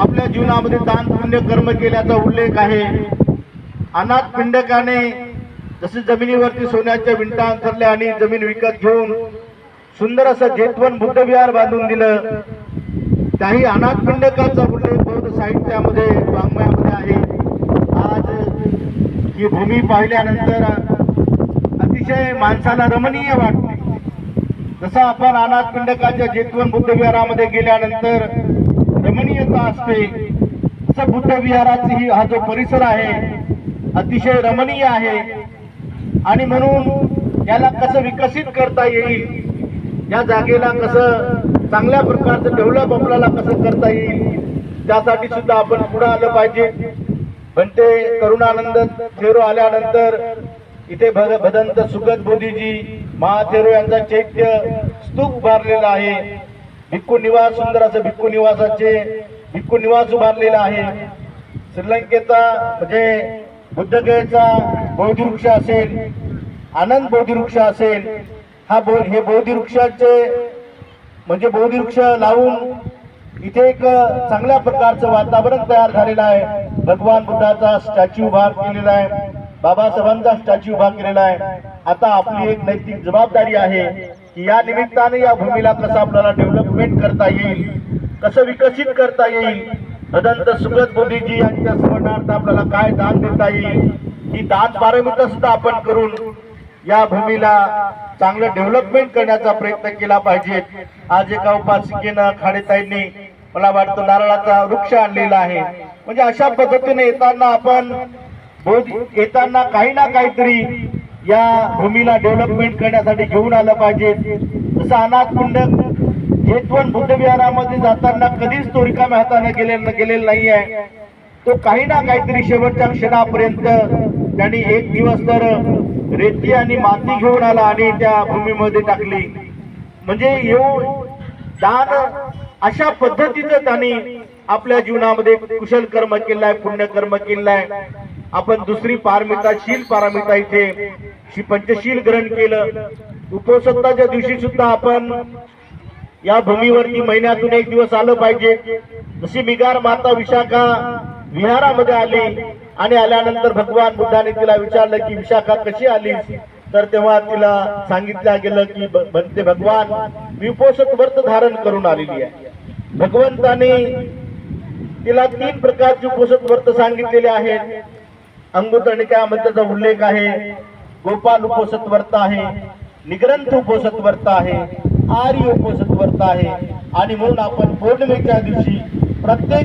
आपल्या जीवनामध्ये दान पुण्य कर्म केल्याचा उल्लेख आहे। अनाथ पिंडकाने जसे जमिनीवरती सोन्याच्या विंटा अंथरल्या आणि जमीन विकत घेऊन सुंदर असं जेतवन बुद्धविहार बांधून दिलं, त्याही अनाथ पिंडकाचा उल्लेख बौद्ध साहित्यामध्ये वाङ्मयामध्ये आहे। आज ही भूमी पाहिल्यानंतर अतिशय माणसाला रमणीय वाटते। जसं आपण अनाथ पिंडकाच्या जेतवन बुद्धविहारामध्ये गेल्यानंतर रमणीयता असते, तसं बुद्धविहाराची हा जो परिसर आहे अतिशय रमणीय आहे। आणि म्हणून याला कसं विकसित करता येईल, या जागेला कसं चांगल्या प्रकारचं डेव्हलप आपल्याला कसं करता येईल, त्यासाठी सुद्धा आपण पुढे आलं पाहिजे। पण ते करुणानंद थेरो आल्यानंतर इथे भदंत सुगत बोधीजी महाथेरो यांचा चैत्य स्तूप उभारलेला आहे। भिक्खू निवास, सुंदर असं भिक्खू निवास उभारलेला आहे। श्रीलंकेचा म्हणजे बुद्धगयेचा बोधिवृक्ष असेल, आनंद बोधिवृक्ष असेल, हे बोधिवृक्षाचे म्हणजे बोधिवृक्ष लावून इथे एक चांगल्या प्रकारचं वातावरण तयार झालेलं आहे। भगवान बुद्धाचा स्टॅच्यू उभा केलेला आहे, बाबासाहेबांचा स्टॅच्यू उभा केलेला आहे। आता आपली एक नैतिक जबाबदारी आहे की या निमित्ताने या भूमीला कसं आपल्याला डेव्हलपमेंट करता येईल, कसं विकसित करता येईल। भदंत सुगत बोधीजी यांच्या स्मरणार्थ आपल्याला काय दान देता येईल, ही दान पारमिता सुद्धा आपण करून या भूमीला चांगलं डेव्हलपमेंट करण्याचा प्रयत्न केला पाहिजे। आज एका उपासिकेनं खाडेताईंनी मला वाटतं नारळाचा वृक्ष आणलेला आहे। म्हणजे अशा पद्धतीने येताना काही ना काहीतरी या भूमीला डेव्हलपमेंट करण्यासाठी घेऊन आलं पाहिजे। जसं अनाथ पिंडक जेतवन बुद्धविहारामध्ये जाताना कधीच तो रिकाम्या हाताने गेलेला नाही आहे। तो काही ना काहीतरी शेवटच्या क्षणापर्यंत त्यांनी एक दिवस तर रेती आणि माती घेऊन आला आणि त्या भूमीमध्ये टाकली। म्हणजे दान अशा पद्धतीचं त्यांनी आपल्या जीवनामध्ये कुशल कर्म केलाय, पुण्य कर्म केलाय। आपण दुसरी शील पारमिता इथे पंचशील ग्रहण केलं। उपोषणाच्या दिवशी सुद्धा आपण या भूमीवरती महिन्यातून एक दिवस आलं पाहिजे। जशी मिगार माता विशाखा विहारामध्ये आली आणि आल्यानंतर भगवान बुद्धाने तिला विचारलं की विशाखा कशी आली, तर तेव्हा तिला सांगितलं गेलं की बनते भगवान मी उपोषण व्रत धारण करून आलेली आहे। भगवंताने तिला 3 प्रकारचे उपोषण व्रत सांगितलेले आहेत। अंगुतरनिका मंत्राचा उल्लेख आहे, गोपाल उपोषण व्रत आहे, निग्रंथ उपोषण व्रत आहे, आर्य उपोषण व्रत आहे। आणि म्हणून आपण पौर्णिमेच्या दिवशी प्रत्येक